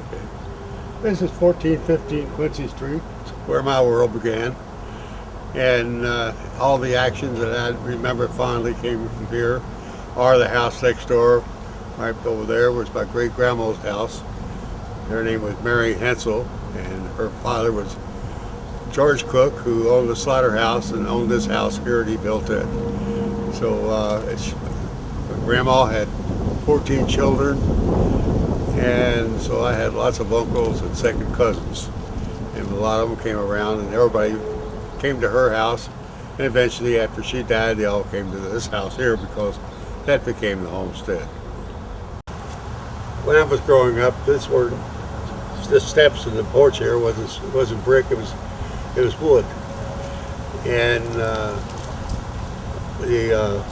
Okay. This is 1415 Quincy Street, where my world began. And all the actions that I remember fondly came from here, or the house next door. Right over there was my great grandma's house. Her name was Mary Hensel, and her father was George Cook, who owned the slaughterhouse and owned this house here, and he built it. So grandma had 14 children, and so I had lots of uncles and second cousins, and a lot of them came around, and everybody came to her house, and eventually after she died they all came to this house here because that became the homestead. When I was growing up, the steps in the porch here wasn't brick, it was wood, and the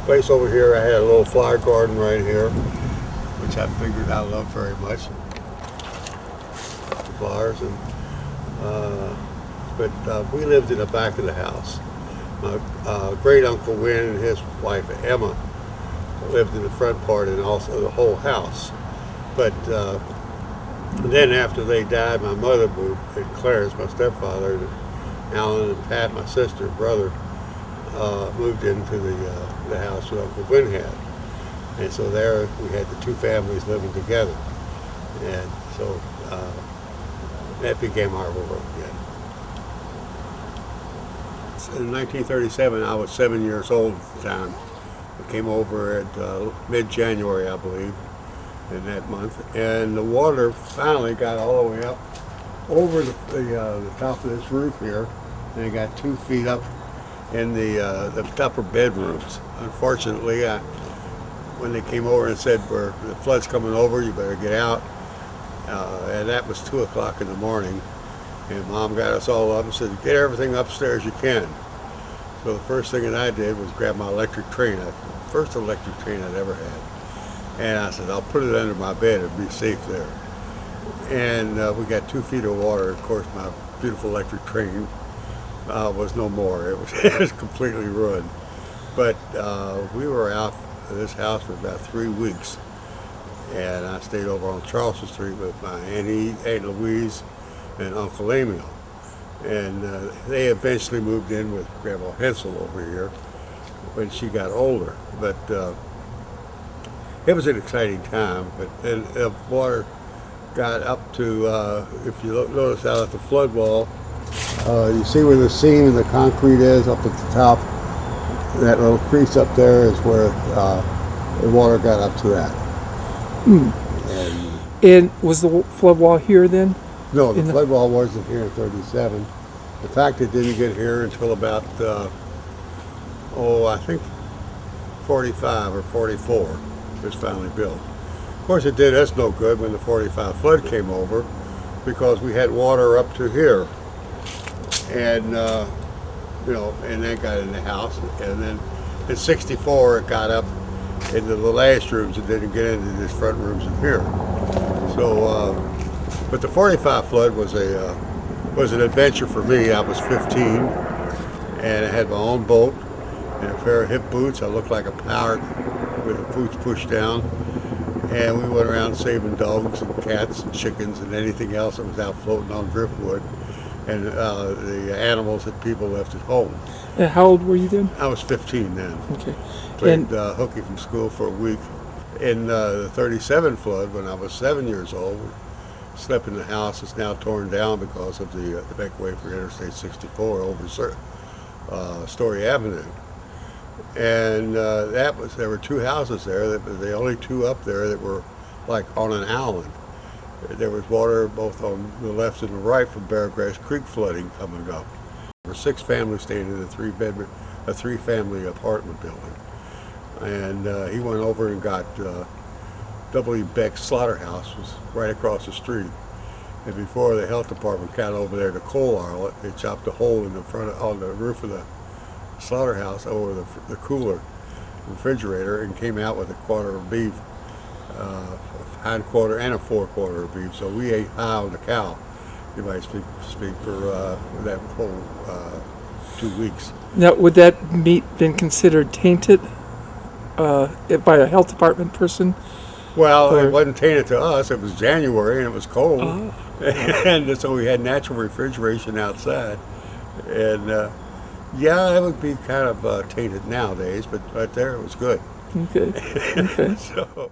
place over here, I had a little flower garden right here, which I figured I loved very much, the flowers, and but we lived in the back of the house. My great uncle Win and his wife Emma lived in the front part and also the whole house. But then after they died, my mother moved, and Clarence, my stepfather, and Alan and Pat, my sister and brother, moved into the house that Uncle Win had. And so there we had the two families living together. And so that became our world again. In 1937, I was 7 years old at the time. I came over at mid-January, I believe, in that month, and the water finally got all the way up over the top of this roof here, and it got 2 feet up in the upper bedrooms. Unfortunately, when they came over and said, the flood's coming over, you better get out, and that was 2 o'clock in the morning. And Mom got us all up and said, get everything upstairs you can. So the first thing that I did was grab my electric train, the first electric train I'd ever had. And I said, I'll put it under my bed, it'll be safe there. And we got 2 feet of water. Of course, my beautiful electric train was no more. It was completely ruined. But we were out of this house for about 3 weeks. And I stayed over on Charleston Street with my Aunt Louise, and Uncle Emil, and they eventually moved in with Grandma Hensel over here when she got older. But it was an exciting time. But then the water got up to, if you notice out at the flood wall, you see where the seam in the concrete is up at the top. That little crease up there is where the water got up to that. And was the flood wall here then? No, the flood wall wasn't here in 37. In fact, it didn't get here until about, I think 45 or 44 it was finally built. Of course, it did us no good when the 45 flood came over because we had water up to here. And, and that got in the house. And then in 64, it got up into the last rooms and didn't get into these front rooms in here. So, but the 45 flood was an adventure for me. I was 15, and I had my own boat and a pair of hip boots. I looked like a pirate with the boots pushed down, and we went around saving dogs and cats and chickens and anything else that was out floating on driftwood, and the animals that people left at home. And how old were you then? I was 15 then. Okay. Played hooky from school for a week. In the 37 flood, when I was 7 years old, slept in the house. It's now torn down because of the back way for Interstate 64 over Story Avenue. And there were 2 houses there. That were the only 2 up there that were like on an island. There was water both on the left and the right from Beargrass Creek flooding coming up. There were 6 families staying in a 3-family apartment building. And he went over and got W. Beck's slaughterhouse was right across the street. And before the health department got over there to coal oil it, they chopped a hole in the on the roof of the slaughterhouse over the cooler refrigerator and came out with a quarter of beef, a hind quarter and a forequarter of beef. So we ate high on the cow. You might speak for that whole 2 weeks. Now, would that meat been considered tainted by a health department person? Well, Or- it wasn't tainted to us. It was January and it was cold, Ah, and so we had natural refrigeration outside. And yeah, it would be kind of tainted nowadays, but right there it was good. okay. Okay. So